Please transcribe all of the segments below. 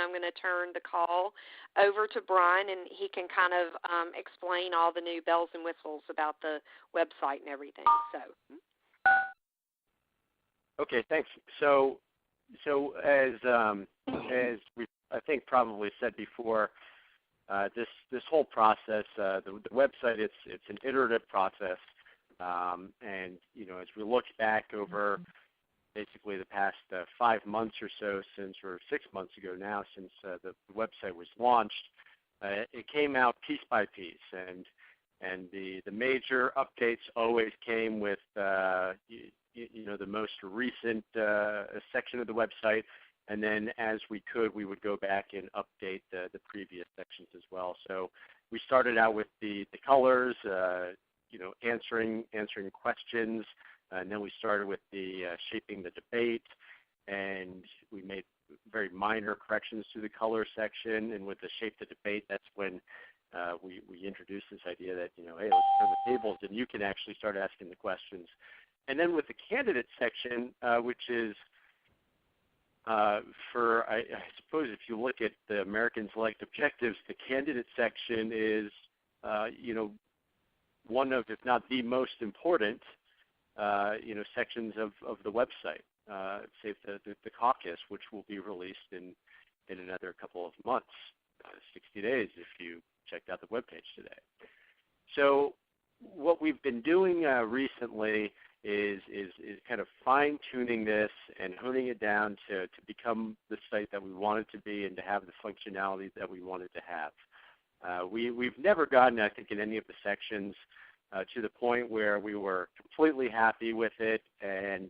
I'm going to turn the call over to Brian, and he can kind of explain all the new bells and whistles about the website and everything. Okay, thanks. So as we I think probably said before, this whole process, the website, it's an iterative process, and as we look back over basically the past 5 months or so, or 6 months ago now, since the website was launched, it came out piece by piece, and the major updates always came with the most recent section of the website. And then as we could, we would go back and update the previous sections as well. So we started out with the colors, answering questions, and then we started with the shaping the debate, and we made very minor corrections to the color section. And with the shape the debate, that's when we introduced this idea that, hey, let's turn the tables and you can actually start asking the questions. And then with the candidate section, which is I suppose if you look at the American Select Objectives, the candidate section is, one of, if not the most important, sections of the website, save the caucus, which will be released in another couple of months, 60 days if you checked out the webpage today. So what we've been doing recently is kind of fine-tuning this and honing it down to become the site that we want it to be and to have the functionality that we want it to have. We've never gotten, I think, in any of the sections to the point where we were completely happy with it and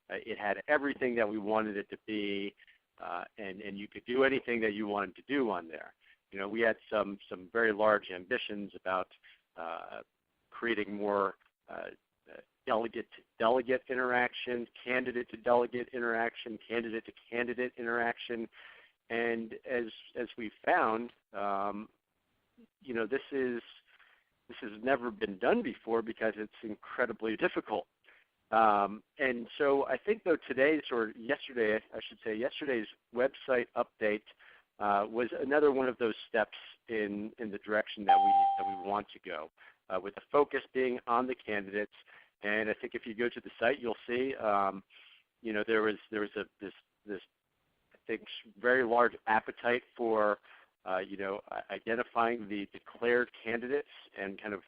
it had everything that we wanted it to be, and you could do anything that you wanted to do on there. We had some very large ambitions about creating more delegate-to-delegate interaction, candidate-to-delegate interaction, candidate-to-candidate interaction, and as we found, this has never been done before because it's incredibly difficult. And so I think though yesterday's website update was another one of those steps in the direction that we want to go, with the focus being on the candidates. And I think if you go to the site, you'll see, there was this I think very large appetite for identifying the declared candidates and kind of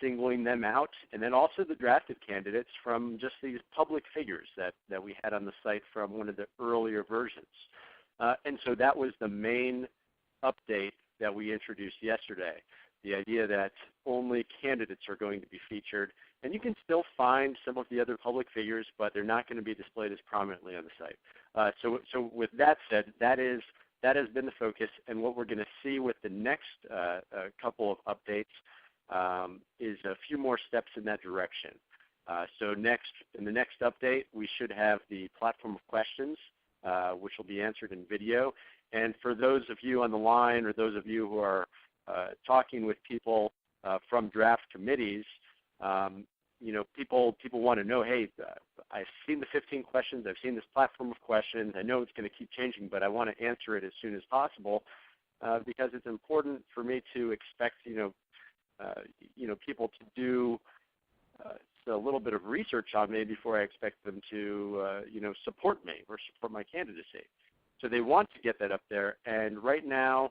singling them out, and then also the drafted candidates from just these public figures that we had on the site from one of the earlier versions. And so that was the main update that we introduced yesterday, the idea that only candidates are going to be featured. And you can still find some of the other public figures, but they're not going to be displayed as prominently on the site. So with that said, that has been the focus, and what we're going to see with the next couple of updates is a few more steps in that direction. So in the next update, we should have the platform of questions, which will be answered in video. And for those of you on the line or those of you who are talking with people from draft committees, people want to know, hey, I've seen the 15 questions, I've seen this platform of questions, I know it's going to keep changing, but I want to answer it as soon as possible because it's important for me to expect, people to do a little bit of research on me before I expect them to, support me or support my candidacy. So they want to get that up there, and right now,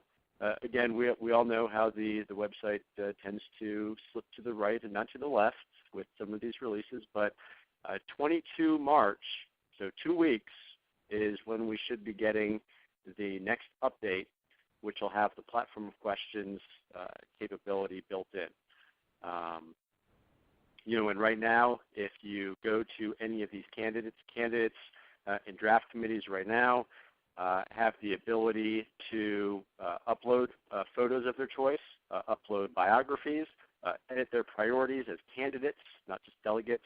again, we all know how the website tends to slip to the right and not to the left with some of these releases, but 22 March, so 2 weeks, is when we should be getting the next update, which will have the platform of questions capability built in. And right now, if you go to any of these candidates in draft committees right now have the ability to upload photos of their choice, upload biographies, edit their priorities as candidates, not just delegates,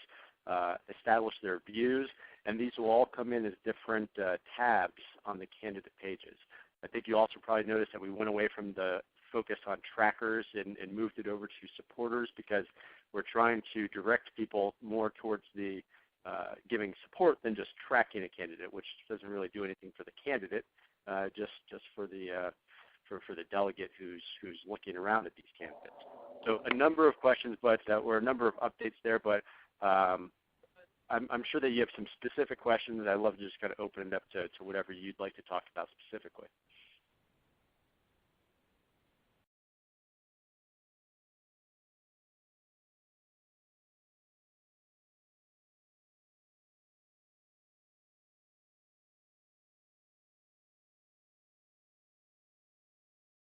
establish their views, and these will all come in as different tabs on the candidate pages. I think you also probably noticed that we went away from the focus on trackers and moved it over to supporters because we're trying to direct people more towards the giving support than just tracking a candidate, which doesn't really do anything for the candidate. just for the delegate who's looking around at these candidates. So a number of questions, but or a number of updates there. But I'm sure that you have some specific questions. I'd love to just kind of open it up to whatever you'd like to talk about specifically.